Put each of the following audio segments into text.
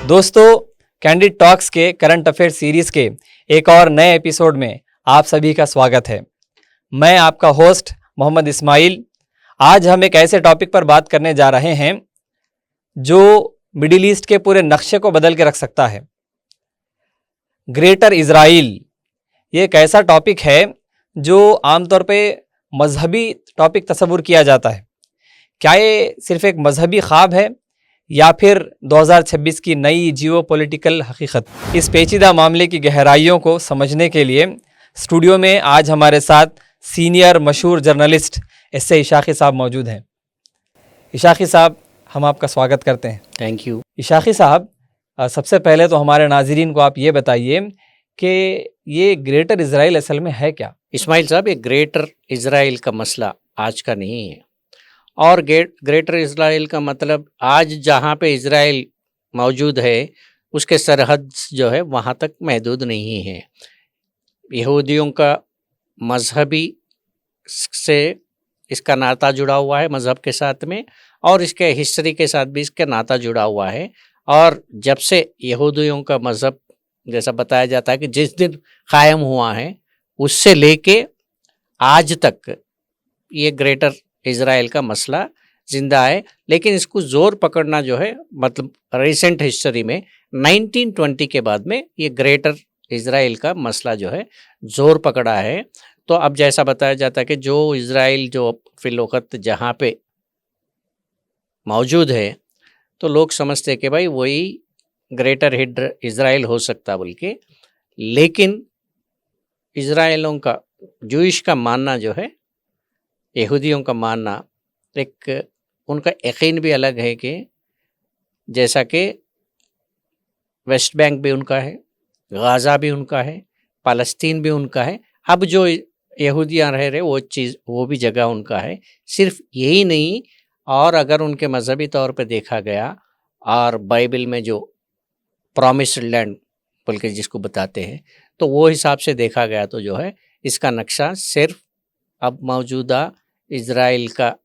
दोस्तों, candid talks के current affair series के एक और नए एपिसोड में आप सभी का स्वागत है। मैं आपका होस्ट मोहम्मद इस्माइल। आज हम एक ऐसे टॉपिक पर बात करने जा रहे हैं जो मिडिल ईस्ट के पूरे नक्शे को बदल के रख सकता है। ग्रेटर इजराइल ये एक ऐसा टॉपिक है जो आमतौर पे मजहबी टॉपिक तस्वुर किया जाता है। क्या ये सिर्फ एक मजहबी ख्वाब है या फिर 2026 की नई जियो पॉलिटिकल हकीकत? इस पेचीदा मामले की गहराइयों को समझने के लिए स्टूडियो में आज हमारे साथ सीनियर मशहूर जर्नलिस्ट एस.ए. इशाक़ी साहब मौजूद हैं। इशाक़ी साहब, हम आपका स्वागत करते हैं। Thank you. इशाक़ी साहब, सबसे पहले तो हमारे नाज़रीन को आप ये बताइए कि ये ग्रेटर इजराइल असल में है क्या? इस्माइल साहब, ये ग्रेटर इजराइल का मसला आज का नहीं है और ग्रेटर इजराइल का मतलब आज जहाँ पे इजराइल मौजूद है उसके सरहद जो है वहाँ तक महदूद नहीं है। यहूदियों का मजहबी से इसका नाता जुड़ा हुआ है मज़हब के साथ में, और इसके हिस्ट्री के साथ भी इसका नाता जुड़ा हुआ है। और जब से यहूदियों का मज़हब जैसा बताया जाता है कि जिस दिन कायम हुआ है उससे लेके आज तक ये ग्रेटर इजराइल का मसला जिंदा है। लेकिन इसको ज़ोर पकड़ना जो है मतलब रिसेंट हिस्ट्री में 1920 के बाद में ये ग्रेटर इजराइल का मसला जो है ज़ोर पकड़ा है। तो अब जैसा बताया जाता है कि जो इजराइल जो फिलवक़्त जहाँ पे मौजूद है तो लोग समझते हैं कि भाई वही ग्रेटर इजराइल हो सकता बोल के। लेकिन इजराइलों का जूइश का मानना जो है, यहूदियों का मानना, एक उनका यकीन भी अलग है कि जैसा कि वेस्ट बैंक भी उनका है, गाज़ा भी उनका है, फ़लस्तीन भी उनका है। अब जो यहूदियाँ रह रहे वो भी जगह उनका है। सिर्फ यही नहीं, और अगर उनके मजहबी तौर पे देखा गया और बाइबल में जो प्रॉमिस्ड लैंड बोल के जिसको बताते हैं तो वो हिसाब से देखा गया तो जो है इसका नक्शा सिर्फ अब मौजूदा इजराइल का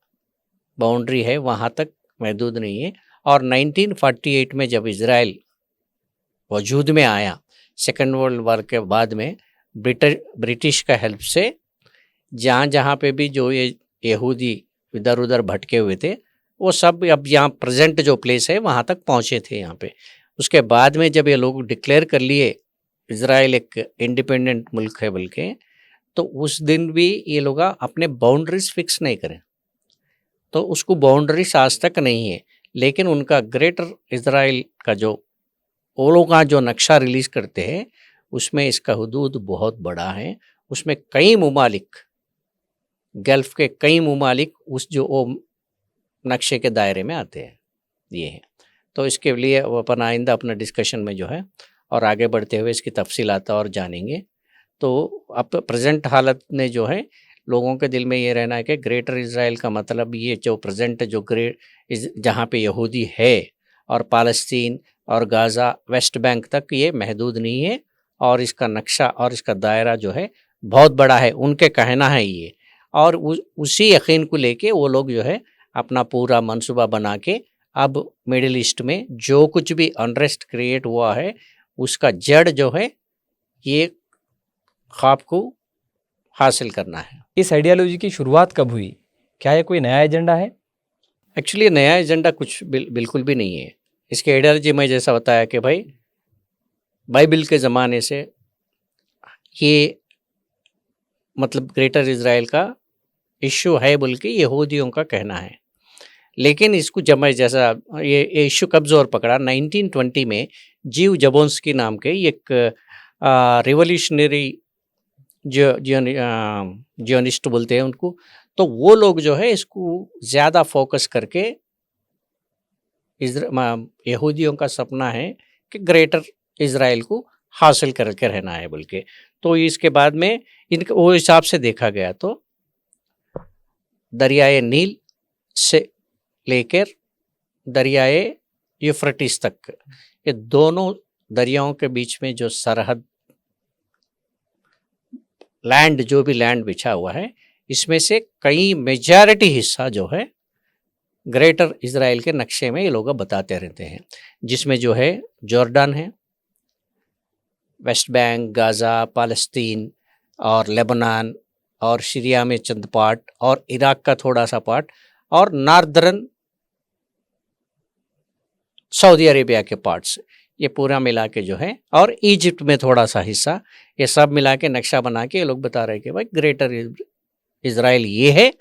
बाउंड्री है वहाँ तक महदूद नहीं है। और 1948 में जब इजराइल वजूद में आया सेकेंड वर्ल्ड वार के बाद में ब्रिटिश का हेल्प से जहाँ पे भी जो ये यहूदी इधर उधर भटके हुए थे वो सब अब यहाँ प्रेजेंट जो प्लेस है वहाँ तक पहुँचे थे यहाँ पे। उसके बाद में जब ये लोग डिक्लेयर कर लिए इजराइल एक इंडिपेंडेंट मुल्क है बल्कि, तो उस दिन भी ये लोग अपने बाउंड्रीज फिक्स नहीं करें, तो उसको बाउंड्रीज आज तक नहीं है। लेकिन उनका ग्रेटर इजराइल का जो वो लोग का जो नक्शा रिलीज़ करते हैं उसमें इसका हुदूद बहुत बड़ा है। उसमें कई मुमालिक, गल्फ़ के कई मुमालिक उस जो वो नक्शे के दायरे में आते हैं। ये है, तो इसके लिए वो अपन आइंदा अपना डिस्कशन में जो है और आगे बढ़ते हुए इसकी तफसीलात और जानेंगे। तो अब प्रेजेंट हालत में जो है लोगों के दिल में ये रहना है कि ग्रेटर इजराइल का मतलब ये जो प्रेजेंट जो जहाँ पे यहूदी है और फ़लस्तीन और गाज़ा वेस्ट बैंक तक ये महदूद नहीं है, और इसका नक्शा और इसका दायरा जो है बहुत बड़ा है, उनके कहना है ये। और उसी यकीन को लेके वो लोग जो है अपना पूरा मंसूबा बना के अब मिडिल ईस्ट में जो कुछ भी अनरेस्ट क्रिएट हुआ है उसका जड़ जो है ये ख्वाब को हासिल करना है। इस आइडियोलॉजी की शुरुआत कब हुई? क्या ये कोई नया एजेंडा है? एक्चुअली नया एजेंडा कुछ बिल्कुल भी नहीं है। इसके आइडियोलॉजी में जैसा बताया कि भाई बाइबल के ज़माने से ये मतलब ग्रेटर इजराइल का इशू है बोल के यहूदियों का कहना है। लेकिन इसको जब मैं जैसा ये इशू कब जोर पकड़ा 1920 में जीव जबोंस्की नाम के एक रिवोल्यूशनरी जियोनिस्ट बोलते हैं उनको, तो वो लोग जो है इसको ज़्यादा फोकस करके यहूदियों का सपना है कि ग्रेटर इजराइल को हासिल करके रहना है बोल के। तो इसके बाद में इनके वो हिसाब से देखा गया तो दरियाए नील से लेकर दरियाए यूफ्रेटिस तक ये दोनों दरियाओं के बीच में जो सरहद लैंड जो भी लैंड बिछा हुआ है इसमें से कई मेजॉरिटी हिस्सा जो है ग्रेटर इजराइल के नक्शे में ये लोग बताते रहते हैं, जिसमें जो है जॉर्डन है, वेस्ट बैंक, गाज़ा, पालस्तीन और लेबनान और सीरिया में चंद पार्ट और इराक का थोड़ा सा पार्ट और नॉर्दर्न सऊदी अरेबिया के पार्ट्स, ये पूरा मिला के जो है, और इजिप्ट में थोड़ा सा हिस्सा, ये सब मिला के नक्शा बना के ये लोग बता रहे हैं कि भाई ग्रेटर इजराइल ये है,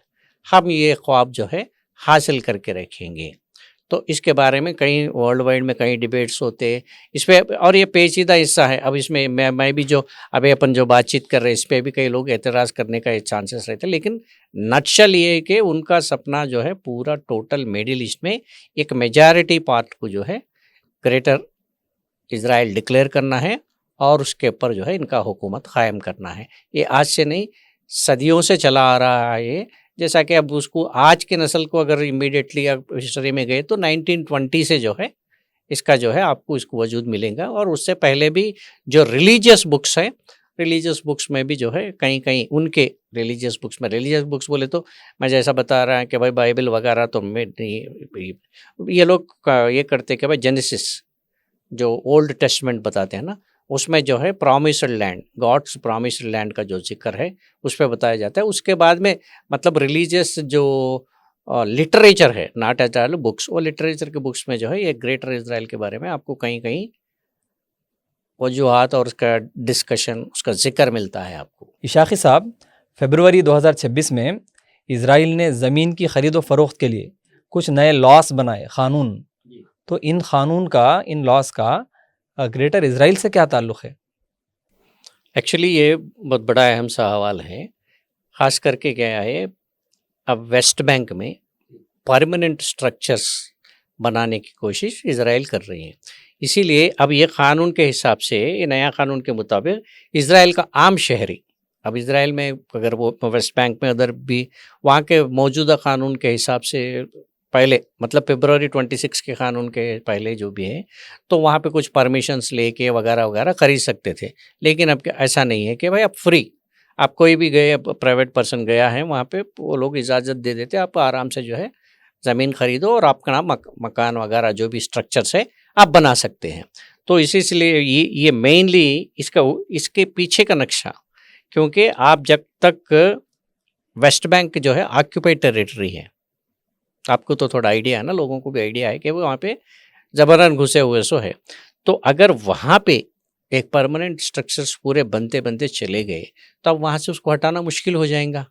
हम ये ख्वाब जो है हासिल करके रखेंगे। तो इसके बारे में कई वर्ल्ड वाइड में कई डिबेट्स होते हैं इस पर, और ये पेचीदा हिस्सा है। अब इसमें मैं भी जो अभी अपन जो बातचीत कर रहे हैं इस पर भी कई लोग एतराज़ करने का चांसेस रहते हैं, लेकिन नटशल ये है कि उनका सपना जो है पूरा टोटल मिडिल ईस्ट में एक मेजॉरिटी पार्ट को जो है ग्रेटर इजराइल डिक्लेयर करना है और उसके ऊपर जो है इनका हुकूमत कायम करना है। ये आज से नहीं, सदियों से चला आ रहा है ये। जैसा कि अब उसको आज के नस्ल को अगर इमीडिएटली हिस्ट्री में गए तो 1920 से जो है इसका जो है आपको इसको वजूद मिलेगा। और उससे पहले भी जो रिलीजियस बुक्स हैं, रिलीजियस बुक्स में भी जो है कहीं कहीं उनके रिलीजियस बुक्स बोले तो मैं जैसा बता रहा है कि भाई बाइबल वगैरह तो में ये लोग ये करते कि भाई जेनेसिस जो ओल्ड टेस्टमेंट बताते हैं ना, उसमें जो है promised land, God's promised land का जो जिक्र है उस पर बताया जाता है। उसके बाद में मतलब रिलीजियस जो लिटरेचर है, नॉट एट ऑल बुक्स, वो लिटरेचर के बुक्स में जो है ये ग्रेटर इजराइल के बारे में आपको कहीं कहीं वजूहात और उसका डिस्कशन, उसका जिक्र मिलता है आपको। इशाक़ी साहब, फरवरी 2026 में इजराइल ने ज़मीन की ख़रीद व फ़रोख्त के लिए कुछ नए लॉस बनाए, क़ानून। तो इन क़ानून का, इन लॉस का ग्रेटर इजराइल से क्या ताल्लुक़ है? एक्चुअली ये बहुत बड़ा अहम सा सवाल है। ख़ास करके क्या है, अब वेस्ट बैंक में परमानेंट स्ट्रक्चर्स बनाने की कोशिश इजराइल कर रही है। इसीलिए अब ये क़ानून के हिसाब से, ये नया क़ानून के मुताबिक इजराइल का आम शहरी, अब इजराइल में अगर वो वेस्ट बैंक में उधर भी वहाँ के मौजूदा क़ानून के हिसाब से पहले, मतलब फरवरी 26 के क़ानून के पहले जो भी है, तो वहाँ पे कुछ परमिशंस लेके वगैरह वगैरह खरीद सकते थे। लेकिन अब ऐसा नहीं है कि भाई अब फ्री, आप कोई भी गए, प्राइवेट पर्सन गया है वहाँ पे, वो लोग इजाज़त दे देते, आप आराम से जो है ज़मीन खरीदो और आपका मकान वगैरह जो भी स्ट्रक्चर्स है आप बना सकते हैं। तो इसलिए ये मेनली इसके पीछे का नक्शा, क्योंकि आप जब तक वेस्ट बैंक जो है ऑक्यूपाइड टेरिटरी है, आपको तो थोड़ा आइडिया है ना, लोगों को भी आइडिया है कि वो वहाँ पे ज़बरन घुसे हुए सो है। तो अगर वहाँ पे एक परमानेंट स्ट्रक्चर्स पूरे बनते बनते चले गए तो अब वहाँ से उसको हटाना मुश्किल हो जाएगा।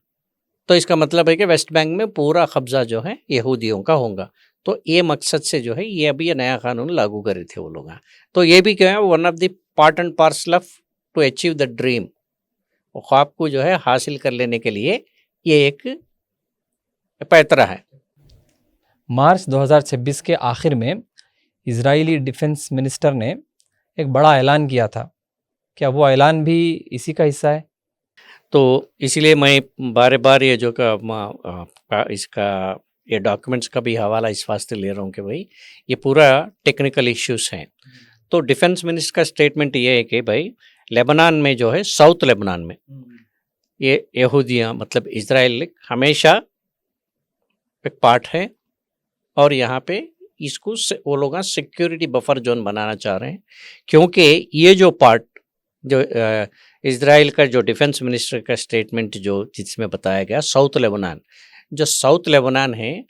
तो इसका मतलब है कि वेस्ट बैंक में पूरा कब्ज़ा जो है यहूदियों का होगा। तो ये मकसद से जो है ये अभी ये नया कानून लागू करे थे वो लोग। तो ये भी क्या है, one of the part and parcel of to achieve the dream, वो ख्वाब को जो है हासिल कर लेने के लिए ये एक पैतरा है। मार्च 2026 के आखिर में इजरायली डिफेंस मिनिस्टर ने एक बड़ा ऐलान किया था। क्या वो ऐलान भी इसी का हिस्सा है? तो इसीलिए मैं बार बार ये जो इसका ये डॉक्यूमेंट्स का भी हवाला इस वास्ते ले रहा हूँ कि भाई ये पूरा टेक्निकल इश्यूज हैं। तो डिफेंस मिनिस्टर का स्टेटमेंट ये है कि भाई लेबनान में जो है, साउथ लेबनान में ये यहूदियाँ मतलब इजराइल हमेशा एक पार्ट है और यहाँ पे इसको वो लोग सिक्योरिटी बफर जोन बनाना चाह रहे हैं, क्योंकि ये जो पार्ट जो इजराइल का जो डिफेंस मिनिस्टर का स्टेटमेंट जो जिसमें बताया गया, साउथ लेबनान, जो साउथ लेबनान है,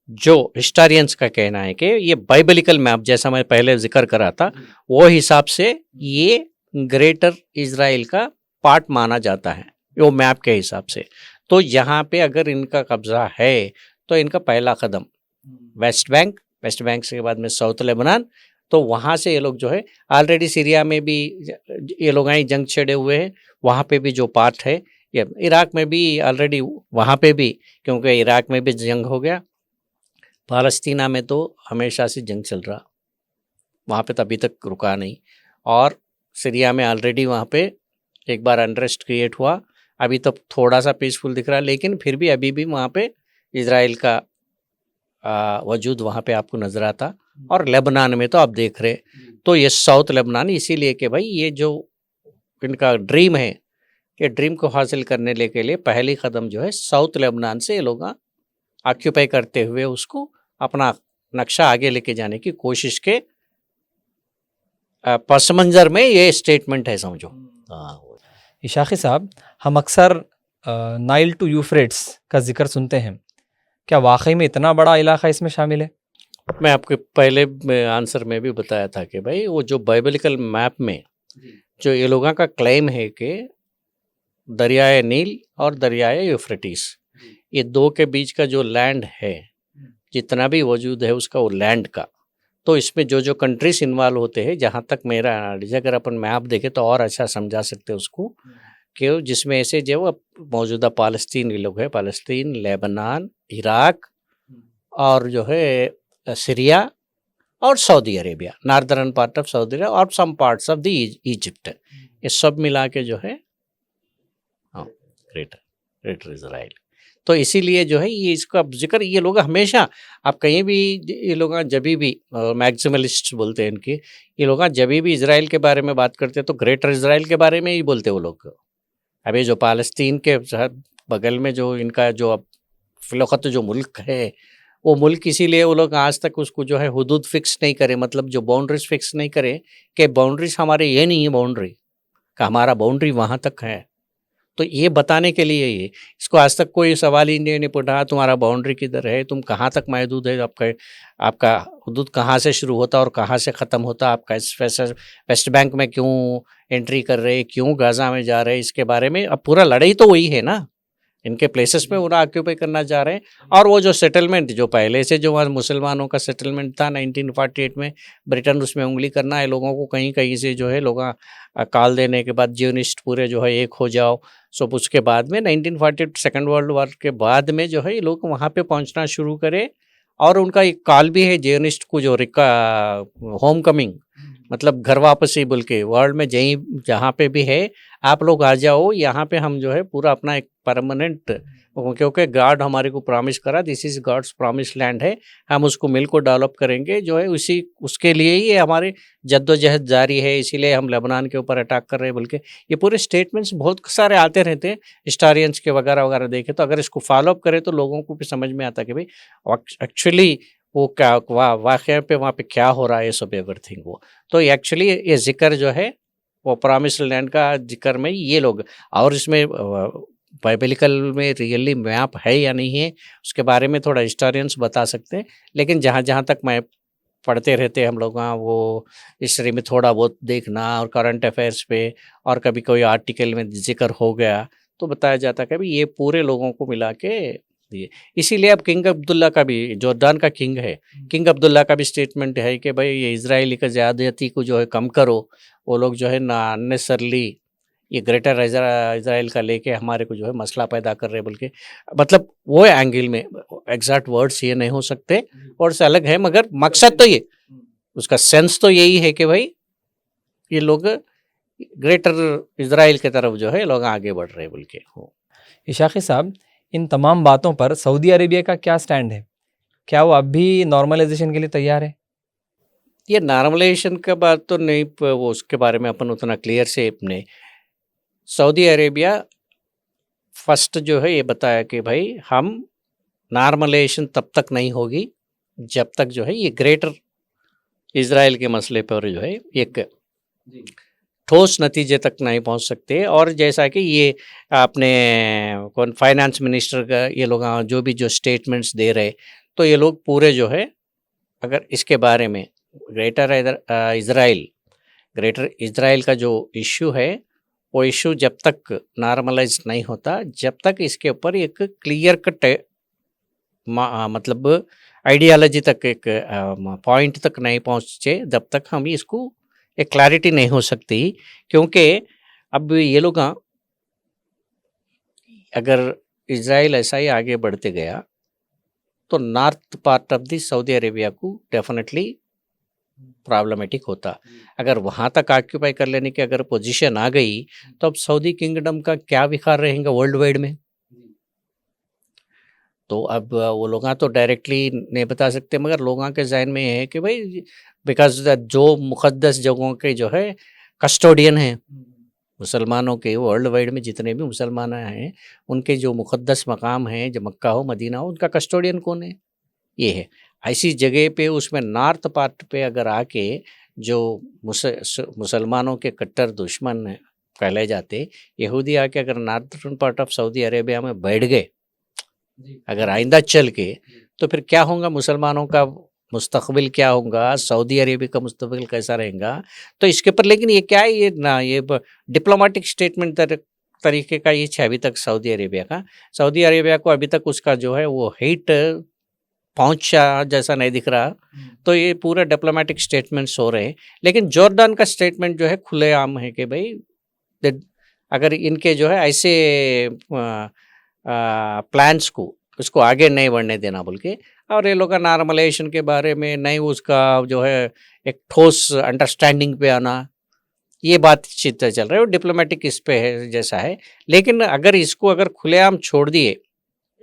जो हिस्टोरियंस का कहना है कि ये बाइबलिकल मैप जैसा मैं पहले जिक्र करा था वो हिसाब से ये ग्रेटर इजराइल का पार्ट माना जाता है वो मैप के हिसाब से। तो यहाँ पे अगर इनका कब्जा है तो इनका पहला कदम वेस्ट बैंक के बाद में साउथ लेबनान। तो वहाँ से ये लोग जो है ऑलरेडी सीरिया में भी ये लोग आई जंग छेड़े हुए हैं, वहाँ पे भी जो पार्ट है, ये इराक में भी ऑलरेडी वहाँ पे भी, क्योंकि इराक में भी जंग हो गया, फालस्तीना में तो हमेशा से जंग चल रहा, वहाँ पे तो अभी तक रुका नहीं, और सीरिया में ऑलरेडी वहाँ पे एक बार अनरेस्ट क्रिएट हुआ, अभी तो थोड़ा सा पीसफुल दिख रहा, लेकिन फिर भी अभी भी वहाँ पे इजराइल का वजूद वहाँ पे आपको नज़र आता। और लेबनान में तो आप देख रहे, तो ये साउथ लेबनान इसीलिए कि भाई ये जो इनका ड्रीम है, ये ड्रीम को हासिल करने के लिए पहली कदम जो है साउथ लेबनान से ये लोग ऑक्यूपाई करते हुए उसको अपना नक्शा आगे लेके जाने की कोशिश के पस मंज़र में ये स्टेटमेंट है समझो। हाँ, इशाक़ी साहब, हम अक्सर नाइल टू यूफ्रेट्स का जिक्र सुनते हैं, क्या वाकई में इतना बड़ा इलाका इसमें शामिल है? मैं आपके पहले आंसर में भी बताया था कि भाई वो जो बाइबलिकल मैप में जो ये लोगों का क्लेम है कि दरियाए नील और दरियाए यूफ्रेटिस, ये दो के बीच का जो लैंड है, जितना भी वजूद है उसका वो लैंड का, तो इसमें जो जो कंट्रीज इन्वॉल्व होते हैं, जहाँ तक मेरा एनालिसिस, अगर अपन मैप देखें तो और अच्छा समझा सकते हैं उसको, कि जिसमें ऐसे जो मौजूदा पालस्तीन लोग हैं, पालस्तीन, लेबनान, इराक और जो है सीरिया और Saudi Arabia, northern part of Saudi Arabia और some parts of the Egypt, ये सब मिला के जो है ग्रेटर इजराइल। तो इसीलिए जो है ये इसका जिक्र ये लोग हमेशा, आप कहीं भी ये लोग जब भी मैक्सिमलिस्ट बोलते हैं इनके, ये लोग जब भी इजराइल के बारे में बात करते हैं तो ग्रेटर इजराइल के बारे में ही बोलते हैं वो लोग। अभी जो पालस्तीन के बगल में जो इनका जो अब फिलौकत जो मुल्क है, वो मुल्क इसीलिए वो लोग आज तक उसको जो है हुदूद फिक्स नहीं करे, मतलब जो बाउंड्रीज फिक्स नहीं करे कि बाउंड्रीज हमारे ये नहीं है बाउंड्री का, हमारा बाउंड्री वहाँ तक है। तो ये बताने के लिए ये, इसको आज तक कोई सवाल ही नहीं पूछा तुम्हारा बाउंड्री किधर है, तुम कहाँ तक महदूद है, आपका हुदूद कहाँ से शुरू होता और कहाँ से ख़त्म होता, आपका वेस्ट बैंक में क्यों एंट्री कर रहे, क्यों गाज़ा में जा रहे, इसके बारे में अब पूरा लड़ाई तो वही है ना, इनके प्लेसेस पे उन्हें ऑक्यूपाई करना चाह रहे हैं। और वो जो सेटलमेंट जो पहले से जो वहाँ मुसलमानों का सेटलमेंट था 1948 में, ब्रिटेन उसमें उंगली करना है लोगों को, कहीं कहीं से जो है लोग काल देने के बाद जियोनिस्ट पूरे जो है एक हो जाओ, सब उसके बाद में 1948 सेकेंड वर्ल्ड वॉर के बाद में जो है ये लोग वहाँ पे पहुँचना शुरू करे। और उनका एक कॉल भी है जियोनिस्ट को, जो होम कमिंग, मतलब घर वापसी बोल के, वर्ल्ड में जहाँ पे भी है आप लोग आ जाओ, यहाँ पे हम जो है पूरा अपना एक परमानेंट, क्योंकि गॉड हमारे को प्रॉमिस करा, this is God's promise land है, हम उसको मिल को डेवलप करेंगे जो है, उसी उसके लिए ही हमारे जद्दोजहद जारी है, इसीलिए हम लेबनान के ऊपर अटैक कर रहे हैं बोल के ये पूरे स्टेटमेंट्स बहुत सारे आते रहते हैं हिस्टोरियंस के वगैरह वगैरह देखे। तो अगर इसको फॉलोअप करें तो लोगों को भी समझ में आता कि भाई एक्चुअली वो क्या वाक़या पे वहाँ पे क्या हो रहा है, सब एवरीथिंग वो। तो एक्चुअली ये जिक्र जो है वो प्रॉमिस्ड लैंड का जिक्र में ये लोग, और इसमें बाइबलिकल में रियली मैप है या नहीं है उसके बारे में थोड़ा हिस्टोरियंस बता सकते हैं, लेकिन जहाँ जहाँ तक मैं पढ़ते रहते हम लोग वो हिस्ट्री में थोड़ा बहुत देखना और करंट अफेयर्स पे, और कभी कोई आर्टिकल में जिक्र हो गया तो बताया जाता है कि ये पूरे लोगों को मिला के दिए। इसीलिए अब किंग अब्दुल्ला का भी, जॉर्डान का किंग है, किंग अब्दुल्ला का भी स्टेटमेंट है कि भाई ये इजरायली का ज़्यादती को जो है कम करो, वो लोग जो है ना अननेसरली ये ग्रेटर इजराइल का लेके हमारे को जो है मसला पैदा कर रहे बोल के, मतलब वो एंगल में एग्जैक्ट वर्ड्स ये नहीं हो सकते, वर्ड्स अलग है, मगर मकसद तो ये, उसका सेंस तो यही है कि भाई ये लोग ग्रेटर इजराइल की तरफ जो है लोग आगे बढ़ रहे बोल के हो। इशाक़ी साहब, इन तमाम बातों पर सऊदी अरेबिया का क्या स्टैंड है? क्या वो अब भी नॉर्मलाइजेशन के लिए तैयार है? ये नॉर्मलाइजेशन का बात तो नहीं, वो उसके बारे में अपन उतना क्लियर से अपने, सऊदी अरेबिया फर्स्ट जो है ये बताया कि भाई हम नॉर्मलाइजेशन तब तक नहीं होगी जब तक जो है ये ग्रेटर इजराइल के मसले पर जो है एक ठोस नतीजे तक नहीं पहुंच सकते। और जैसा कि ये आपने कौन फाइनेंस मिनिस्टर का ये लोग जो भी जो स्टेटमेंट्स दे रहे, तो ये लोग पूरे जो है अगर इसके बारे में ग्रेटर इजराइल का जो इश्यू है वो इशू जब तक नॉर्मलाइज नहीं होता, जब तक इसके ऊपर एक क्लियर कट मतलब आइडियालॉजी तक एक पॉइंट तक नहीं पहुंचे, जब तक हम इसको एक क्लैरिटी नहीं हो सकती। क्योंकि अब ये लोग अगर इजराइल ऐसा ही आगे बढ़ते गया तो north part of the Saudi Arabia को डेफिनेटली प्रॉब्लमेटिक होता। अगर वहाँ तक ऑक्यूपाई कर लेने की अगर पोजीशन आ गई तो अब सऊदी किंगडम का क्या विखार रहेगा वर्ल्ड वाइड में। तो अब वो लोग तो डायरेक्टली नहीं बता सकते, मगर लोगों के जहन में है कि भाई बिकॉज जो मुक़द्दस जगहों के जो है कस्टोडियन हैं मुसलमानों के, वर्ल्ड वाइड में जितने भी मुसलमान हैं उनके जो मुक़द्दस मकाम हैं, जो मक्का हो मदीना हो, उनका कस्टोडियन कौन है? ये है। ऐसी जगह पे उसमें नॉर्थ पार्ट पे अगर आके जो मुसलमानों के कट्टर दुश्मन कहलाए जाते यहूदी आके अगर northern part of Saudi Arabia में बैठ गए अगर आइंदा चल के, तो फिर क्या होगा, मुसलमानों का मुस्तकबिल क्या होगा, सऊदी अरेबिया का मुस्तकबिल कैसा रहेगा। तो इसके ऊपर लेकिन ये क्या है, ये ना ये डिप्लोमेटिक स्टेटमेंट तरीके का ये है अभी तक सऊदी अरेबिया का। सऊदी अरेबिया को अभी तक उसका जो है वो हेट पहुंचा जैसा नहीं दिख रहा। तो ये पूरा डिप्लोमेटिक स्टेटमेंट्स हो रहे हैं। लेकिन जॉर्डन का स्टेटमेंट जो है खुलेआम है कि भाई अगर इनके जो है ऐसे प्लान्स को उसको आगे नहीं बढ़ने देना बोल के, और ये लोग का नॉर्मलाइजेशन के बारे में नहीं उसका जो है एक ठोस अंडरस्टैंडिंग पे आना, ये बातचीत चल रहा है। वो डिप्लोमेटिक इस पे है जैसा है। लेकिन अगर इसको अगर खुलेआम छोड़ दिए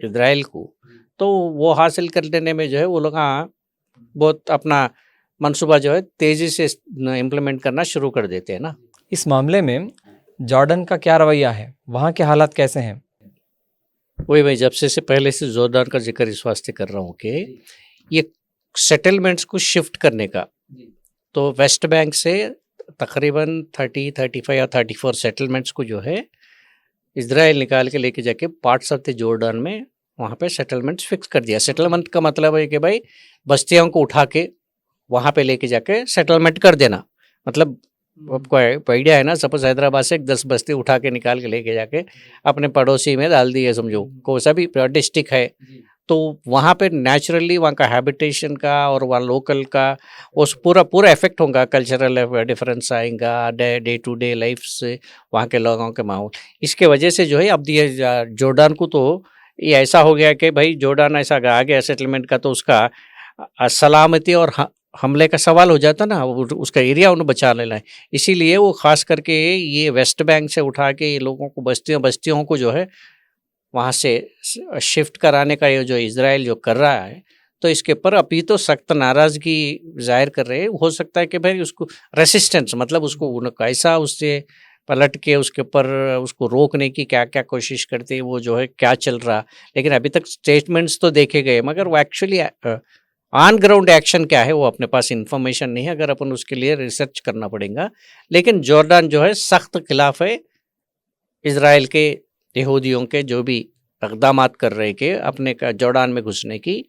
इजराइल को, तो वो हासिल कर लेने में जो है वो लोग बहुत अपना मंसूबा जो है तेज़ी से इम्प्लीमेंट करना शुरू कर देते हैं ना। इस मामले में जॉर्डन का क्या रवैया है, वहाँ के हालात कैसे हैं? वही भाई जब से पहले से जॉर्डन का जिक्र इस वास्ते कर रहा हूँ कि ये सेटलमेंट्स को शिफ्ट करने का, तो वेस्ट बैंक से तकरीबन 30, 35 या 34 सेटलमेंट्स को जो है इजराइल निकाल के लेके जाके पार्ट्स ऑफ द जॉर्डन में वहाँ पे सेटलमेंट्स फिक्स कर दिया। सेटलमेंट का मतलब है कि भाई बस्तियों को उठा के वहाँ पे लेके जाके सेटलमेंट कर देना। मतलब आपको आइडिया है ना, सपोज हैदराबाद से 10 बस्ती उठा के निकाल के लेके जाके अपने पड़ोसी में डाल दिए, समझो को सा भी डिस्ट्रिक्ट है, तो वहाँ पे नेचुरली वहाँ का हैबिटेशन का और वहाँ लोकल का उस पूरा इफेक्ट होगा, कल्चरल डिफरेंस आएगा, डे टू डे लाइफ से वहाँ के लोगों के माहौल। इसके वजह से जो है अब ये जॉर्डन को तो ये ऐसा हो गया कि भाई जॉर्डन ऐसा आ गया सेटलमेंट का, तो उसका सलामती और हमले का सवाल हो जाता ना, उसका एरिया उन्हें बचा लेना है। इसीलिए वो खास करके ये वेस्ट बैंक से उठा के ये लोगों को बस्तियों को जो है वहाँ से शिफ्ट कराने का ये जो इजराइल जो कर रहा है, तो इसके ऊपर अभी तो सख्त नाराज़गी जाहिर कर रहे हैं। हो सकता है कि भाई उसको रेसिस्टेंस, मतलब उसको कैसा उससे पलट के उसके ऊपर उसको रोकने की क्या क्या कोशिश करते हैं, वो जो है क्या चल रहा। लेकिन अभी तक स्टेटमेंट्स तो देखे गए, मगर वो एक्चुअली ऑन ग्राउंड एक्शन क्या है वो अपने पास इंफॉर्मेशन नहीं है। अगर अपन उसके लिए रिसर्च करना पड़ेगा। लेकिन जॉर्डन जो है सख्त खिलाफ है इजराइल के यहूदियों के जो भी इक़दाम कर रहे के अपने का जॉर्डन में घुसने की,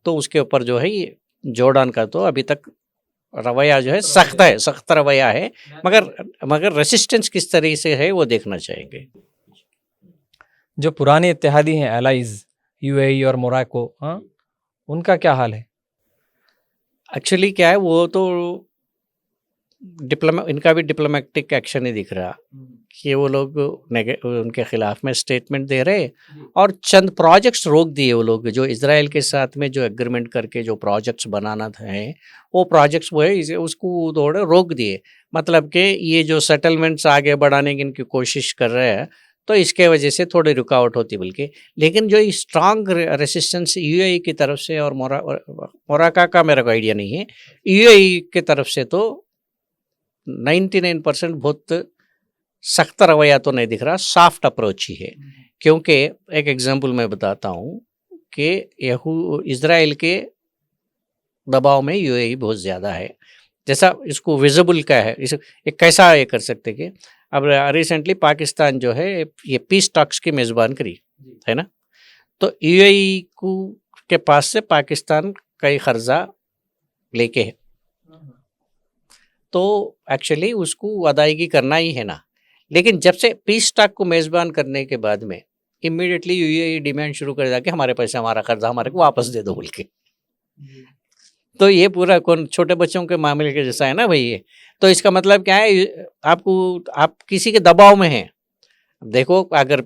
तो उसके ऊपर जो है ये जॉर्डन का तो अभी तक रवैया जो है सख्त रवैया है। मगर रेसिस्टेंस किस तरह से है वो देखना चाहेंगे। जो पुराने इत्तेहादी हैं एलाइज यूएई और मोरक्को, हाँ, उनका क्या हाल है? एक्चुअली क्या है, वो तो इनका भी डिप्लोमेटिक एक्शन ही दिख रहा कि वो लोग उनके खिलाफ में स्टेटमेंट दे रहे और चंद प्रोजेक्ट्स रोक दिए। वो लोग जो इजराइल के साथ में जो एग्रीमेंट करके जो प्रोजेक्ट्स बनाना थे, वो प्रोजेक्ट्स वो है उसको थोड़े रोक दिए। मतलब कि ये जो सेटलमेंट्स आगे बढ़ाने की इनकी कोशिश कर रहे हैं, तो इसके वजह से थोड़ी रुकावट होती बल्कि। लेकिन जो स्ट्रांग रेसिस्टेंस यूएई की तरफ से और मोरक्को का मेरा को आइडिया नहीं है, यूएई की तरफ से तो 99% बहुत सख्त रवैया तो नहीं दिख रहा, सॉफ्ट अप्रोच ही है। क्योंकि एक एग्जांपल मैं बताता हूँ कि इजराइल के दबाव में यूएई बहुत ज़्यादा है। जैसा इसको विजिबल क्या है, इस कैसा ये कर सकते कि अब रिसेंटली पाकिस्तान जो है ये पीस टॉक्स की मेज़बान करी है ना, तो यूएई के पास से पाकिस्तान कई कर्जा लेके है, तो एक्चुअली उसको अदायगी करना ही है ना। लेकिन जब से पीस टॉक को मेज़बान करने के बाद में इमीडिएटली यूएई डिमांड शुरू कर दिया कि हमारे पैसे, हमारा कर्जा हमारे को वापस दे दो बोल के। तो ये पूरा कौन छोटे बच्चों के मामले के जैसा है ना भाई ये। तो इसका मतलब क्या है, आप किसी के दबाव में हैं। देखो अगर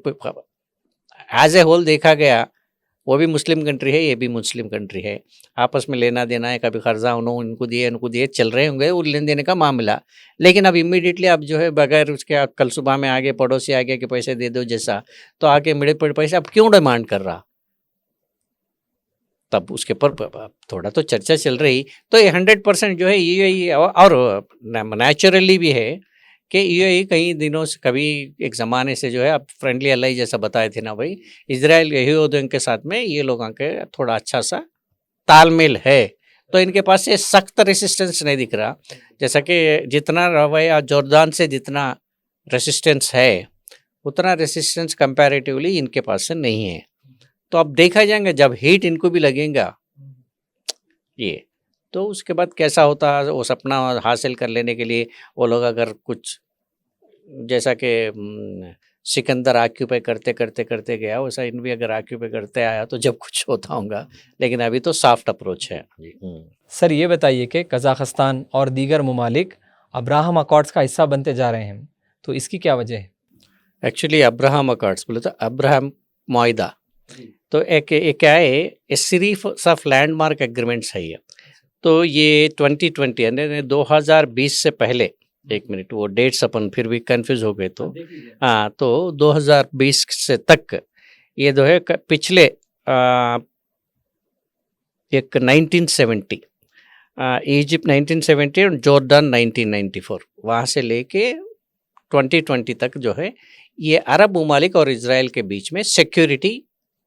एज ए होल देखा गया, वो भी मुस्लिम कंट्री है, ये भी मुस्लिम कंट्री है, आपस में लेना देना है, कभी कर्जा उन्होंने उनको दिए चल रहे होंगे वो लेन देने का मामला। लेकिन अब इमीडिएटली आप जो है बगैर उसके आप कल सुबह में आगे पड़ोसी आ गया कि पैसे दे दो जैसा, तो आके मिले पैसे अब क्यों डिमांड कर रहा, तब उसके ऊपर थोड़ा तो चर्चा चल रही। तो ये 100% जो है यूएई और नेचुरली भी है कि यूएई कई दिनों से कभी एक ज़माने से जो है अब फ्रेंडली अलाई जैसा बताए थे ना भाई, इजराइल यहूदियों के साथ में ये लोगों के थोड़ा अच्छा सा तालमेल है, तो इनके पास ये सख्त रेसिस्टेंस नहीं दिख रहा। जैसा कि जितना रवैया जॉर्डान से जितना रेसिस्टेंस है उतना रेसिस्टेंस कंपैरेटिवली इनके पास से नहीं है। तो अब देखा जाएगा जब हीट इनको भी लगेगा ये, तो उसके बाद कैसा होता है। वो सपना हासिल कर लेने के लिए वो लोग अगर कुछ जैसा कि सिकंदर ऑक्यूपाई करते करते करते गया वैसा इन भी अगर ऑक्यूपाई करते आया तो जब कुछ होता होगा, लेकिन अभी तो सॉफ्ट अप्रोच है। सर ये बताइए कि कज़ाकिस्तान और दीगर ममालिक अब्राहम अकॉर्ड्स का हिस्सा बनते जा रहे हैं, तो इसकी क्या वजह है? एक्चुअली अब्राहम अकॉर्ड्स बोले तो अब्राहम मुआहिदा, तो एक क्या है, ए सीरीज ऑफ लैंडमार्क एग्रीमेंट्स है ये। तो ये 2020 यानी 2020 से पहले, एक मिनट वो डेट्स अपन फिर भी कंफ्यूज हो गए, तो हाँ, तो 2020 से तक ये जो है पिछले एक 1970 इजिप्ट 1970 और जॉर्डन 1994 वहाँ से लेके 2020 तक जो है ये अरब ममालिक और इजराइल के बीच में सिक्योरिटी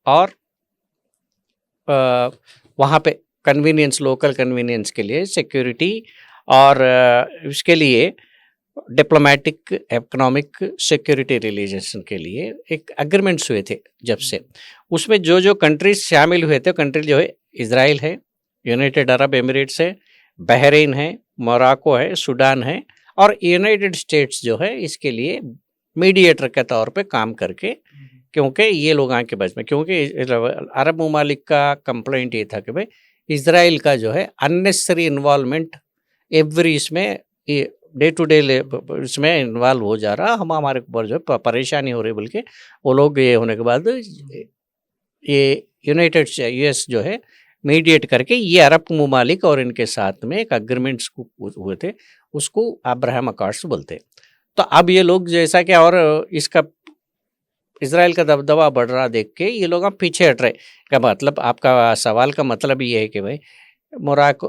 और वहाँ पे कन्वीनियंस, लोकल कन्वीनियंस के लिए सिक्योरिटी और इसके लिए डिप्लोमेटिक इकोनॉमिक सिक्योरिटी रिलेशन के लिए एक एग्रीमेंट्स हुए थे जब से। उसमें जो जो कंट्रीज शामिल हुए थे, कंट्री जो है इजराइल है, यूनाइटेड अरब एमिरेट्स है, बहरीन है, मोरक्को है, सूडान है और यूनाइटेड स्टेट्स जो है इसके लिए मीडिएटर के तौर पे काम करके, क्योंकि ये लोग आके बच में, क्योंकि अरब ममालिक का कंप्लेंट ये था कि भाई इजराइल का जो है अननेसेसरी इन्वॉल्वमेंट एवरी इसमें डे टू डे इसमें इन्वॉल्व हो जा रहा, हमारे ऊपर जो परेशानी हो रही, बल्कि वो लोग ये होने के बाद ये यूनाइटेड यूएस जो है मीडिएट करके ये अरब ममालिक और इनके साथ में एक अग्रीमेंट्स हुए थे, उसको अब्राहम अकॉर्ड्स बोलते। तो अब ये लोग जैसा कि और इसका इजराइल का दबदबा बढ़ रहा देख के ये लोग अब पीछे हट रहे। क्या मतलब, आपका सवाल का मतलब ये है कि भाई मोरक्को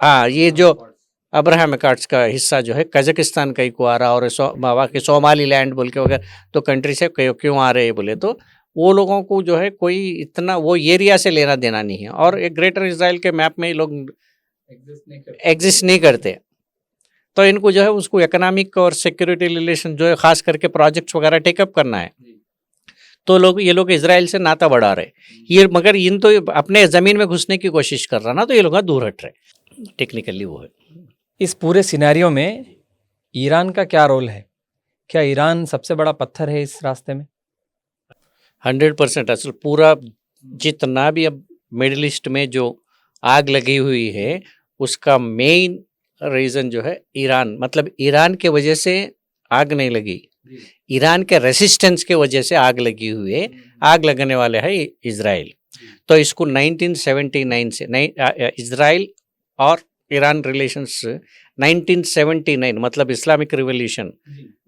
हाँ, ये जो अब्राहम अकॉर्ड्स का हिस्सा जो है कजाकिस्तान का ही को आ रहा, और वहाँ के सोमाली लैंड बोल के वगैरह तो कंट्री से क्यों आ रहे हैं बोले तो वो लोगों को जो है कोई इतना वो एरिया से लेना देना नहीं है, और एक ग्रेटर इजराइल के मैप में ये लोग एग्जिस्ट नहीं करते। तो इनको जो है उसको इकोनॉमिक और सिक्योरिटी रिलेशन जो है खास करके प्रोजेक्ट्स वगैरह टेकअप करना है, तो ये लोग इजराइल से नाता बढ़ा रहे ये, मगर इन तो अपने ज़मीन में घुसने की कोशिश कर रहा ना, तो ये लोग दूर हट रहे, टेक्निकली वो है। इस पूरे सिनेरियो में ईरान का क्या रोल है? क्या ईरान सबसे बड़ा पत्थर है इस रास्ते में? 100% असल पूरा जितना भी अब मिडिल ईस्ट में जो आग लगी हुई है उसका मेन रीज़न जो है ईरान, मतलब ईरान के वजह से आग नहीं लगी, ईरान के रेसिस्टेंस के वजह से आग लगी हुई है, आग लगने वाले है इजराइल। तो इसको 1979 से इजराइल और ईरान रिलेशंस 1979 मतलब इस्लामिक रिवॉल्यूशन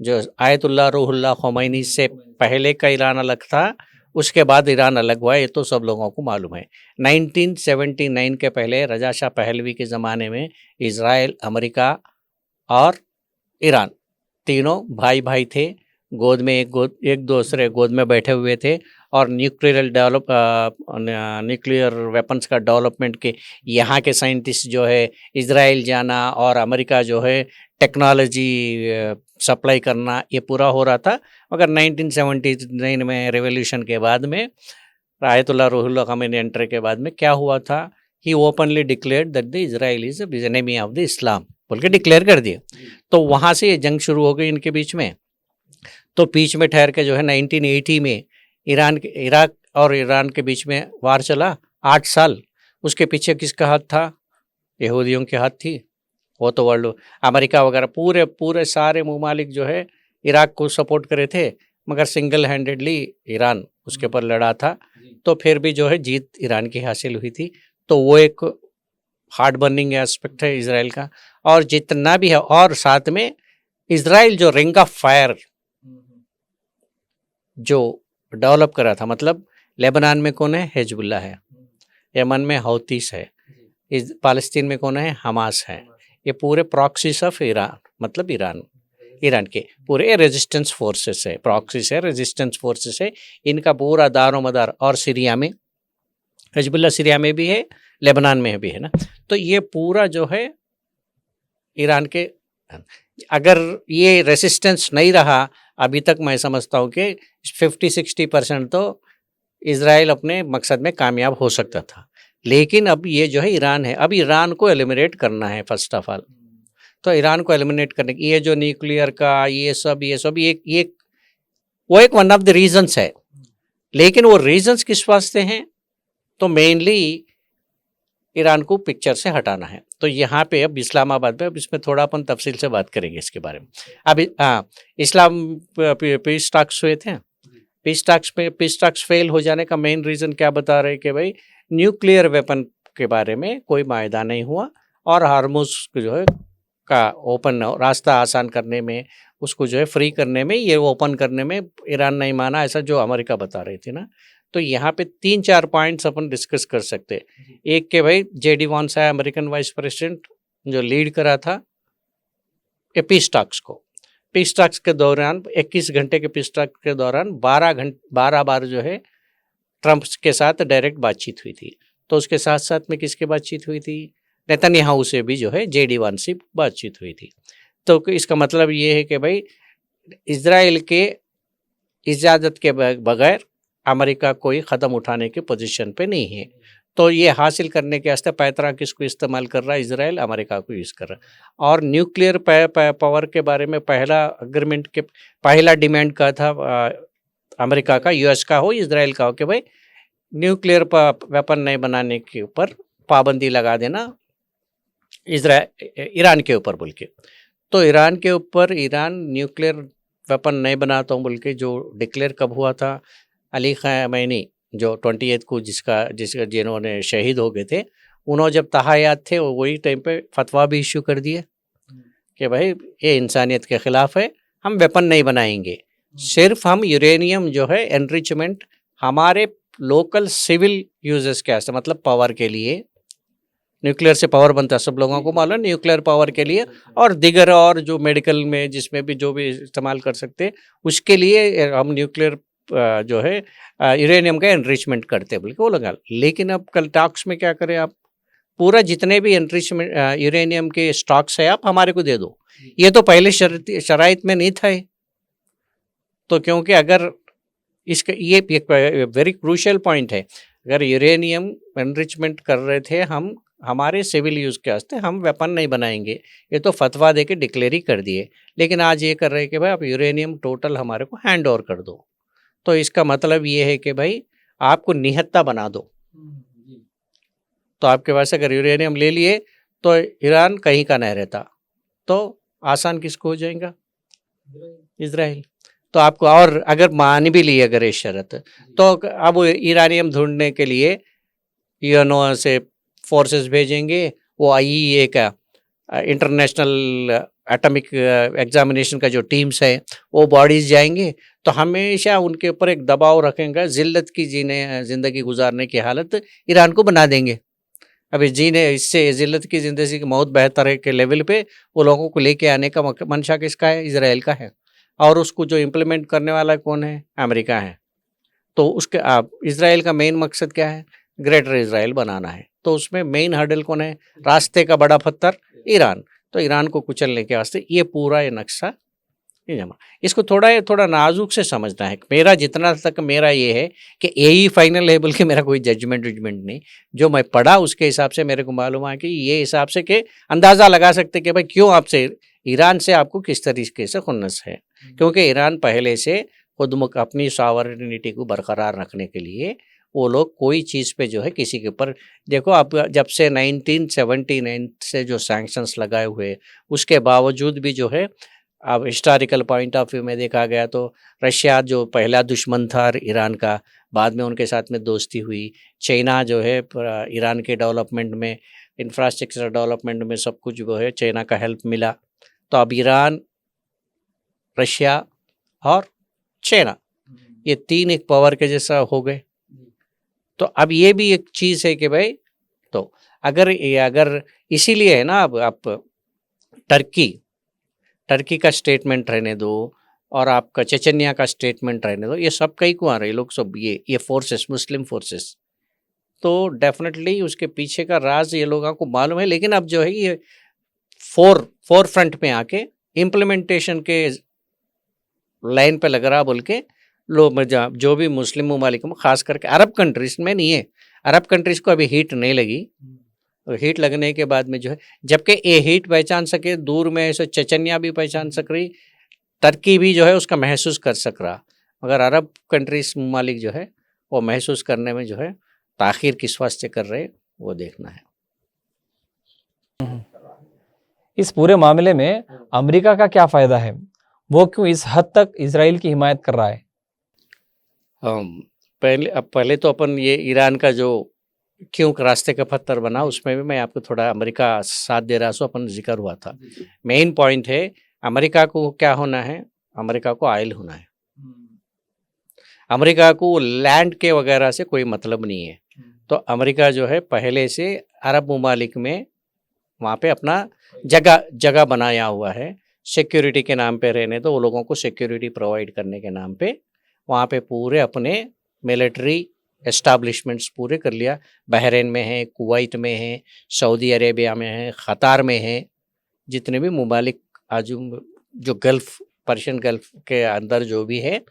जो आयतुल्लाह रूहुल्लाह ख़ुमैनी से पहले का ईरान अलग था, उसके बाद ईरान अलग हुआ, ये तो सब लोगों को मालूम है। 1979 के पहले रजा शाह पहलवी के ज़माने में इजराइल, अमेरिका और ईरान तीनों भाई भाई थे, गोद में एक दूसरे गोद में बैठे हुए थे, और न्यूक्लियर वेपन्स का डेवलपमेंट के यहाँ के साइंटिस्ट जो है इजराइल जाना और अमेरिका जो है टेक्नोलॉजी सप्लाई करना, ये पूरा हो रहा था। मगर 1979 में रेवोल्यूशन के बाद में आयतुल्लाह रूहुल्लाह ख़ुमैनी एंट्री के बाद में क्या हुआ था, he openly declared that the Israel is the enemy of the Islam बोल के डिक्लेयर कर दिया। तो वहाँ से ये जंग शुरू हो गई इनके बीच में। तो बीच में ठहर के जो है 1980 में इराक और ईरान के बीच में वार चला 8 साल। उसके पीछे किसका हाथ था? यहूदियों के हाथ थी। वो तो वर्ल्ड अमेरिका वगैरह पूरे सारे ममालिक जो है इराक को सपोर्ट करे थे, मगर सिंगल हैंडेडली ईरान उसके ऊपर लड़ा था। तो फिर भी जो है जीत ईरान की हासिल हुई थी। तो वो एक हार्ड बर्निंग एस्पेक्ट है इजराइल का। और जितना भी है, और साथ में इजराइल जो रिंग ऑफ फायर जो डेवलप करा था, मतलब लेबनान में कौन है? हिजबुल्लाह है, यमन में हौतीस है, पालस्तीन में कौन है? हमास है। ये पूरे प्रॉक्सीज ऑफ ईरान, मतलब ईरान के पूरे रेजिस्टेंस फोर्सेस है, प्रॉक्सीज है, रेजिस्टेंस फोर्सेस है, इनका पूरा दारोमदार। और सीरिया में हिजबुल्लाह सीरिया में भी है, लेबनान में भी है ना। तो ये पूरा जो है ईरान के, अगर ये रेसिस्टेंस नहीं रहा अभी तक, मैं समझता हूँ कि 50-60% तो इज़राइल अपने मकसद में कामयाब हो सकता था। लेकिन अब ये जो है ईरान है, अब ईरान को एलिमिनेट करना है फर्स्ट ऑफ ऑल। तो ईरान को एलिमिनेट करने की ये जो न्यूक्लियर का ये सब ये वो एक वन ऑफ द रीजंस है। लेकिन वो रीजंस किस वास्ते हैं? तो मेनली ईरान को पिक्चर से हटाना है। तो यहाँ पे अब इस्लामाबाद में, अब इसमें थोड़ा अपन तफसील से बात करेंगे इसके बारे में। अभी इस्लाम पीस टॉक्स हुए थे, पीस टॉक्स फेल हो जाने का मेन रीज़न क्या बता रहे कि भाई न्यूक्लियर वेपन के बारे में कोई मायदा नहीं हुआ, और हार्मुज जो है का ओपन रास्ता आसान करने में, उसको जो है फ्री करने में, ये ओपन करने में ईरान नहीं माना, ऐसा जो अमेरिका बता रही थी ना। तो यहाँ पे 3-4 पॉइंट्स अपन डिस्कस कर सकते हैं। एक के भाई JD वांस है, अमेरिकन वाइस प्रेसिडेंट, जो लीड करा था ये पीस टॉक्स को। पीस टॉक्स के दौरान 21 घंटे के पीस टॉक्स के दौरान 12 बार जो है ट्रंप के साथ डायरेक्ट बातचीत हुई थी। तो उसके साथ साथ में किसकी बातचीत हुई थी? नेतन्याहू से भी जो है JD वांस से बातचीत हुई थी। तो इसका मतलब ये है कि भाई इज़राइल के इजाज़त के बगैर अमेरिका कोई क़दम उठाने की पोजीशन पे नहीं है। तो ये हासिल करने के वास्ते पैतरा किसको इस्तेमाल कर रहा है? इज़राइल अमेरिका को यूज़ कर रहा है। और न्यूक्लियर पावर के बारे में पहला अग्रीमेंट के पहला डिमांड का था अमेरिका का, US का हो, इज़राइल का हो, कि भाई न्यूक्लियर वेपन नहीं बनाने के ऊपर पाबंदी लगा देना ईरान के ऊपर बोल के। तो ईरान के ऊपर, ईरान न्यूक्लियर वेपन नहीं बनाता हूँ बोल के जो डिक्लेयर कब हुआ था? अली ख़ामेनी जो 28 को जिन्होंने शहीद हो गए थे, उन्होंने जब तहायात थे वही टाइम पे फतवा भी इशू कर दिए कि भाई ये इंसानियत के ख़िलाफ़ है, हम वेपन नहीं बनाएंगे, सिर्फ हम यूरेनियम जो है एनरिचमेंट हमारे लोकल सिविल यूजेस के वास्ते, मतलब पावर के लिए, न्यूक्लियर से पावर बनता है, सब लोगों को मालूम, न्यूक्लियर पावर के लिए, और दिगर और जो मेडिकल में जिसमें भी जो भी इस्तेमाल कर सकते हैं उसके लिए हम न्यूक्लियर जो है यूरेनियम का एनरिचमेंट करते हैं बोल के वो लगा। लेकिन अब कल टॉक्स में क्या करें, आप पूरा जितने भी एनरिचमेंट यूरेनियम के स्टॉक्स है आप हमारे को दे दो। ये तो पहले शराइत में नहीं था। तो क्योंकि अगर इसका ये एक वेरी क्रूशियल पॉइंट है, अगर यूरेनियम एनरिचमेंट कर रहे थे हम हमारे सिविल यूज़ के वास्ते, हम वेपन नहीं बनाएंगे, ये तो फतवा दे के डिक्लेयर ही कर दिए। लेकिन आज ये कर रहे हैं कि भाई आप यूरेनियम टोटल हमारे को हैंड ओवर कर दो। तो इसका मतलब ये है कि भाई आपको निहत्ता बना दो। तो आपके पास अगर यूरेनियम ले लिए तो ईरान कहीं का नहीं रहता, तो आसान किसको हो जाएगा? इज़राइल। तो आपको, और अगर मान भी ली अगर ये शर्त, तो अब ईरानियम ढूंढने के लिए यूएनओ से फोर्सेस भेजेंगे, वो IAEA का इंटरनेशनल एटॉमिक एग्जामिनेशन का जो टीम्स है वो बॉडीज़ जाएंगे, तो हमेशा उनके ऊपर एक दबाव रखेंगे, जिल्लत की ज़िंदगी गुजारने की हालत ईरान को बना देंगे। अभी इससे जिल्लत की ज़िंदगी की मौत बेहतर है के लेवल पे वो लोगों को लेके आने का मंशा किसका है? इज़राइल का है। और उसको जो इम्प्लीमेंट करने वाला कौन है? अमेरिका है। तो उसके इज़राइल का मेन मकसद क्या है? ग्रेटर इज़राइल बनाना है। तो उसमें मेन हर्डल कौन है? रास्ते का बड़ा पत्थर ईरान। तो ईरान को कुचलने के वास्ते ये पूरा ये नक्शा इसको थोड़ा नाजुक से समझना है। मेरा जितना तक मेरा ये है कि यही फाइनल है, बल्कि मेरा कोई जजमेंट नहीं, जो मैं पढ़ा उसके हिसाब से मेरे को मालूम है कि ये हिसाब से कि अंदाज़ा लगा सकते कि भाई क्यों आपसे ईरान से आपको किस तरीके से खुन्नस है। क्योंकि ईरान पहले से खुद अपनी सॉवरेनिटी को बरकरार रखने के लिए वो लोग कोई चीज़ पे जो है किसी के ऊपर, देखो आप जब से 1979 से जो सैंक्शंस लगाए हुए, उसके बावजूद भी जो है, अब हिस्टोरिकल पॉइंट ऑफ व्यू में देखा गया तो रशिया जो पहला दुश्मन था ईरान का, बाद में उनके साथ में दोस्ती हुई। चाइना जो है ईरान के डेवलपमेंट में, इंफ्रास्ट्रक्चर डेवलपमेंट में सब कुछ जो है चाइना का हेल्प मिला। तो अब ईरान, रशिया और चाइना ये तीन एक पावर के जैसा हो गए। तो अब ये भी एक चीज़ है कि भाई, तो अगर इसीलिए है ना, अब आप टर्की का स्टेटमेंट रहने दो और आपका चेचन्या का स्टेटमेंट रहने दो, ये सब कहीं को आ रहे लोग, सब ये फोर्सेस, मुस्लिम फोर्सेस, तो डेफिनेटली उसके पीछे का राज ये लोगों को मालूम है, लेकिन अब जो है ये फोर फ्रंट में आके इम्प्लीमेंटेशन के लाइन पे लग रहा बोल के लोग जो भी मुस्लिम ममालिक में, खास करके अरब कंट्रीज में नहीं है, अरब कंट्रीज को अभी हीट नहीं लगी, और हीट लगने के बाद में जो है, जबकि ये हीट पहचान सके दूर में ऐसे चचनिया भी पहचान सक रही, टर्की भी जो है उसका महसूस कर सक रहा, मगर अरब कंट्रीज ममालिक जो है वो महसूस करने में जो है ताखिर किस वास्ते कर रहे वो देखना है। इस पूरे मामले में अमेरिका का क्या फायदा है? वो क्यों इस हद तक इजराइल की हिमायत कर रहा है? पहले तो अपन ये ईरान का जो क्यों रास्ते का पत्थर बना उसमें भी मैं आपको थोड़ा अमेरिका साथ दे रहा, सो अपन जिक्र हुआ था। मेन पॉइंट है अमेरिका को क्या होना है, अमेरिका को ऑयल होना है। अमेरिका को लैंड के वगैरह से कोई मतलब नहीं है। तो अमेरिका जो है पहले से अरब ममालिक में वहाँ पे अपना जगह बनाया हुआ है, सिक्योरिटी के नाम पे रहने, तो वो लोगों को सिक्योरिटी प्रोवाइड करने के नाम पे वहाँ पे पूरे अपने मिलिट्री एस्टाब्लिशमेंट्स पूरे कर लिया। बहरीन में है, कुवैत में है, सऊदी अरेबिया में है, क़तार में है, जितने भी ममालिक आज जो गल्फ़, पर्शियन गल्फ़ के अंदर जो भी है,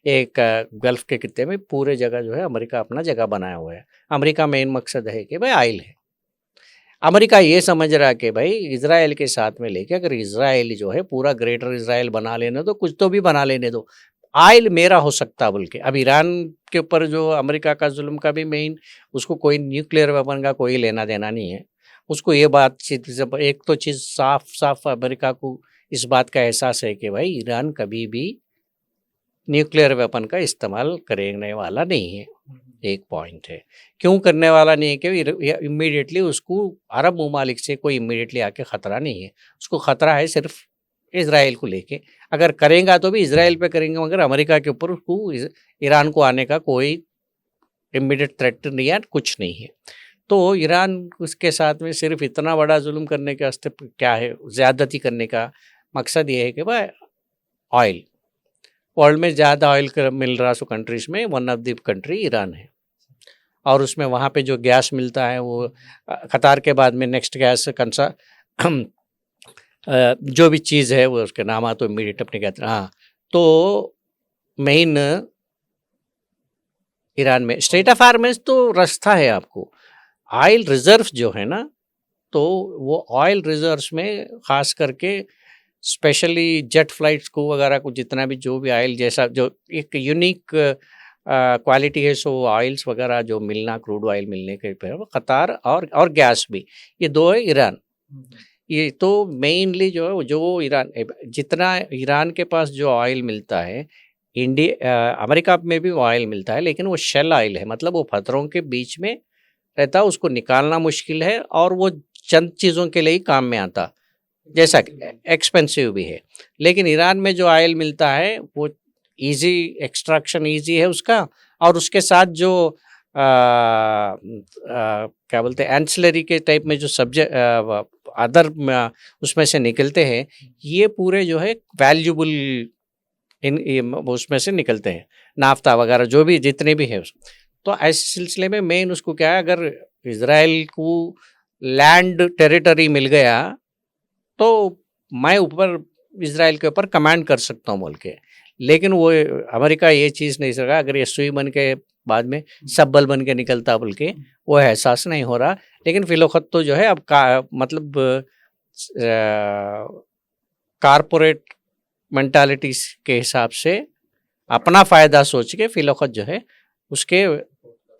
एक गल्फ़ के खित्ते में पूरे जगह जो है अमेरिका अपना जगह बनाया हुआ है। अमेरिका मेन मकसद है कि भाई ऑयल है। अमेरिका ये समझ रहा है कि भाई इजराइल के साथ में लेके अगर इजराइल जो है पूरा ग्रेटर इजराइल बना लेने दो, कुछ तो भी बना लेने दो, ऑयल मेरा हो सकता बोल के। अब ईरान के ऊपर जो अमेरिका का जुल्म का भी मेन, उसको कोई न्यूक्लियर वेपन का कोई लेना देना नहीं है। उसको ये बात, एक तो चीज़ साफ साफ अमेरिका को इस बात का एहसास है कि भाई ईरान कभी भी न्यूक्लियर वेपन का इस्तेमाल करने वाला नहीं है। एक पॉइंट है, क्यों करने वाला नहीं है कि इमीडिएटली उसको अरब ममालिक से कोई इमीडिएटली आके ख़तरा नहीं है, उसको ख़तरा है सिर्फ इजराइल को लेके। अगर करेंगे तो भी इजराइल पे करेंगे, मगर अमेरिका के ऊपर उसको ईरान को आने का कोई इमीडिएट थ्रेट नहीं है, कुछ नहीं है। तो ईरान उसके साथ में सिर्फ इतना बड़ा जुल्म करने के वास्ते क्या है, ज़्यादती करने का मकसद ये है कि भाई ऑयल, वर्ल्ड में ज़्यादा ऑयल मिल रहा सो कंट्रीज़ में one of the country Iran है। और उसमें वहाँ पे जो गैस मिलता है वो क़तार के बाद में नेक्स्ट गैस कंसा जो भी चीज़ है वो उसके नाम आ तो इमीडिएट अपने कहते हैं। हाँ, तो मेन ईरान में स्टेट ऑफ हार्मेस तो रास्ता है आपको। ऑयल रिजर्व्स जो है ना, तो वो ऑयल रिजर्व्स में ख़ास करके स्पेशली जेट फ्लाइट्स को वगैरह को जितना भी जो भी ऑयल जैसा जो एक यूनिक क्वालिटी है, सो ऑयल्स वगैरह जो मिलना, क्रूड ऑयल मिलने के पे क़तार और गैस भी, ये दो है ईरान। ये तो मेनली जो है जो ईरान, जितना ईरान के पास जो ऑयल मिलता है, अमेरिका में भी ऑयल मिलता है, लेकिन वो शेल ऑयल है, मतलब वो पत्थरों के बीच में रहता है, उसको निकालना मुश्किल है और वो चंद चीज़ों के लिए ही काम में आता, जैसा एक्सपेंसिव भी है। लेकिन ईरान में जो ऑयल मिलता है वो इजी एक्सट्रैक्शन इजी है उसका, और उसके साथ जो क्या बोलते हैं एंसिलरी के टाइप में जो सब्जेक्ट अदर उसमें से निकलते हैं, ये पूरे जो है वैल्यूबल उसमें से निकलते हैं, नाफ्ता वगैरह जो भी जितने भी है। तो ऐसे सिलसिले में मेन उसको क्या है, अगर इजराइल को लैंड टेरिटरी मिल गया तो मैं ऊपर इजराइल के ऊपर कमांड कर सकता हूँ बोल के। लेकिन वो अमेरिका ये चीज़ नहीं सका, अगर ये सुई बन के बाद में सब्बल बन के निकलता बोल के वो एहसास नहीं हो रहा। लेकिन फिलौखत तो जो है अब मतलब कारपोरेट मेंटालिटीज के हिसाब से अपना फ़ायदा सोच के फिलौखत जो है उसके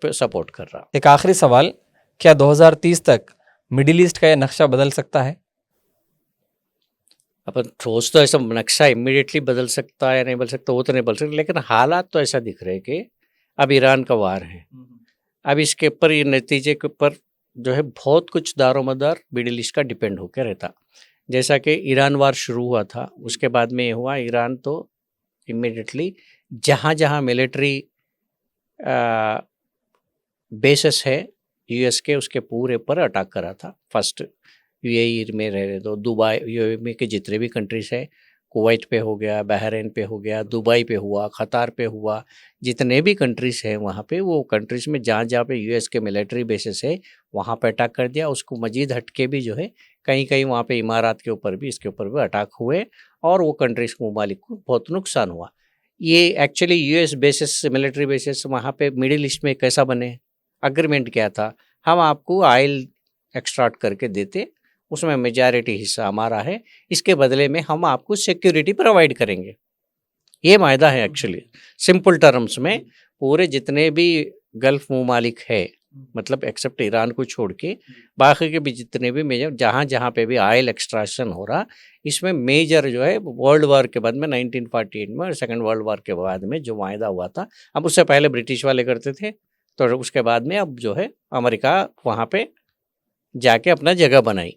सपोर्ट कर रहा। एक आखिरी सवाल, क्या 2030 तक मिडिल ईस्ट का यह नक्शा बदल सकता है? अपन ठोस तो ऐसा नक्शा इमीडिएटली बदल सकता है या नहीं बदल सकता, वो तो नहीं बदल सकता, लेकिन हालात तो ऐसा दिख रहे हैं कि अब ईरान का वार है। अब इसके ऊपर ये नतीजे के ऊपर जो है बहुत कुछ दारोमदार मिडिल ईस्ट का डिपेंड होकर रहता। जैसा कि ईरान वार शुरू हुआ था, उसके बाद में ये हुआ, ईरान तो इमीडिएटली जहाँ जहाँ मिलिट्री बेसिस है यूएस के, उसके पूरे पर अटैक करा था। फर्स्ट यूएई में रह रहे तो दुबई, यूएई में के जितने भी कंट्रीज है, कुवैत पे हो गया, बहरीन पे हो गया, दुबई पे हुआ, क़तर पे हुआ, जितने भी कंट्रीज़ हैं वहाँ पे, वो कंट्रीज़ में जहाँ जहाँ पे यूएस के मिलिट्री बेसिस है वहाँ पे अटैक कर दिया। उसको मजीद हटके भी जो है कहीं कहीं वहाँ पे इमारात के ऊपर भी, इसके ऊपर भी अटैक हुए और वो कंट्रीज़ को, ममालिक को बहुत नुकसान हुआ। ये actually US basis, military bases वहाँ पे मिडिल ईस्ट में कैसा बने, अग्रीमेंट क्या था, हम आपको ऑयल एक्सट्रैक्ट करके देते, उसमें मेजॉरिटी हिस्सा हमारा है, इसके बदले में हम आपको सिक्योरिटी प्रोवाइड करेंगे। ये मायदा है एक्चुअली सिंपल टर्म्स में। पूरे जितने भी गल्फ ममालिक है, मतलब एक्सेप्ट ईरान को छोड़ के बाकी के भी जितने भी मेजर जहाँ जहाँ पे भी ऑयल एक्सट्रैक्शन हो रहा, इसमें मेजर जो है वर्ल्ड वार के बाद में 1948 में और सेकेंड वर्ल्ड वार के बाद में जो मायदा हुआ था, अब उससे पहले ब्रिटिश वाले करते थे, तो उसके बाद में अब जो है अमेरिका वहाँ पे जाके अपना जगह बनाई।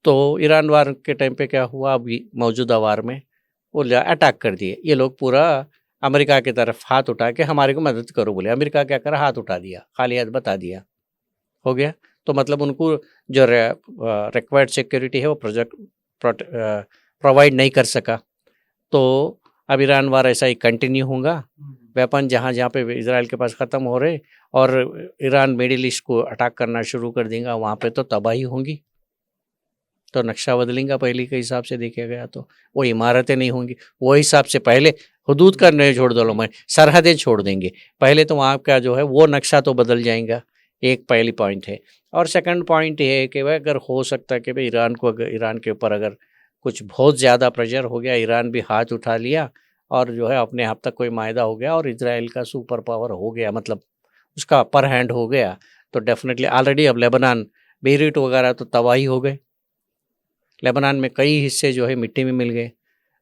तो ईरान वार के टाइम पे क्या हुआ, अभी मौजूदा वार में वो अटैक कर दिए। ये लोग पूरा अमेरिका की तरफ हाथ उठा के हमारे को मदद करो बोले, अमेरिका क्या करा, हाथ उठा दिया, खाली हाथ बता दिया, हो गया। तो मतलब उनको जो रिक्वायर्ड सिक्योरिटी है वो प्रोवाइड नहीं कर सका। तो अब ईरान वार ऐसा ही कंटिन्यू होगा, वेपन जहाँ जहाँ पे इजराइल के पास ख़त्म हो रहे और ईरान मिडिल ईस्ट को अटैक करना शुरू कर देगा, वहाँ पे तो तबाही होंगी। तो नक्शा बदलेगा पहले के हिसाब से देखा गया तो, वो इमारतें नहीं होंगी, वो हिसाब से पहले हुदूद का नहीं छोड़ दो, मैं सरहदें छोड़ देंगे पहले, तो वहाँ का जो है वो नक्शा तो बदल जाएगा। एक पहली पॉइंट है। और सेकंड पॉइंट ये है कि भाई अगर हो सकता है कि भाई ईरान के ऊपर अगर कुछ बहुत ज़्यादा प्रेशर हो गया, ईरान भी हाथ उठा लिया और जो है अपने आप तक कोई मायदा हो गया और इजराइल का सुपर पावर हो गया, मतलब उसका अपर हैंड हो गया, तो डेफिनेटली ऑलरेडी अब लेबनान, बेरूट वगैरह तो तबाही हो गए। लेबनान में कई हिस्से जो है मिट्टी में मिल गए।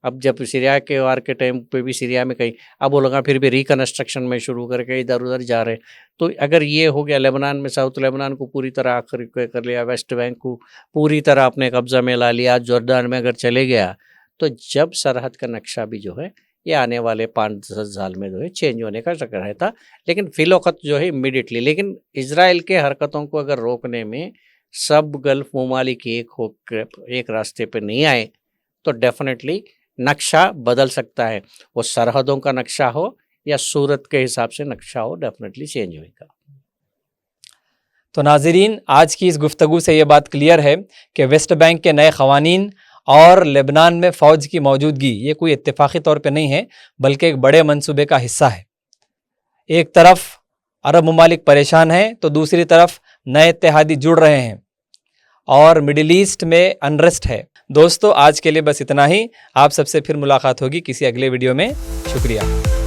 अब जब सीरिया के वार के टाइम पे भी सीरिया में कहीं, अब वो लोग फिर भी रिकन्स्ट्रक्शन में शुरू करके इधर उधर जा रहे। तो अगर ये हो गया, लेबनान में साउथ लेबनान को पूरी तरह आखिर कर लिया, वेस्ट बैंक को पूरी तरह अपने कब्जा में ला लिया, जॉर्डन में अगर चले गया, तो जब सरहद का नक्शा भी जो है ये आने वाले 5-10 साल में जो है चेंज होने का चक्कर रहता। लेकिन फिलौकत जो है इमीडिएटली, लेकिन इजराइल के हरकतों को अगर रोकने में सब गल्फ ममालिक एक रास्ते पे नहीं आए तो डेफिनेटली नक्शा बदल सकता है। वो सरहदों का नक्शा हो या सूरत के हिसाब से नक्शा हो, डेफिनेटली चेंज होगा। तो नाज़रीन, आज की इस गुफ्तगू से ये बात क्लियर है कि वेस्ट बैंक के नए क़वानीन और लेबनान में फ़ौज की मौजूदगी ये कोई इत्तेफाकी तौर पे नहीं है, बल्कि एक बड़े मंसूबे का हिस्सा है। एक तरफ अरब ममालिक परेशान हैं तो दूसरी तरफ नए इत्तेहादी जुड़ रहे हैं और मिडिल ईस्ट में अनरेस्ट है। दोस्तों, आज के लिए बस इतना ही। आप सबसे फिर मुलाकात होगी किसी अगले वीडियो में। शुक्रिया।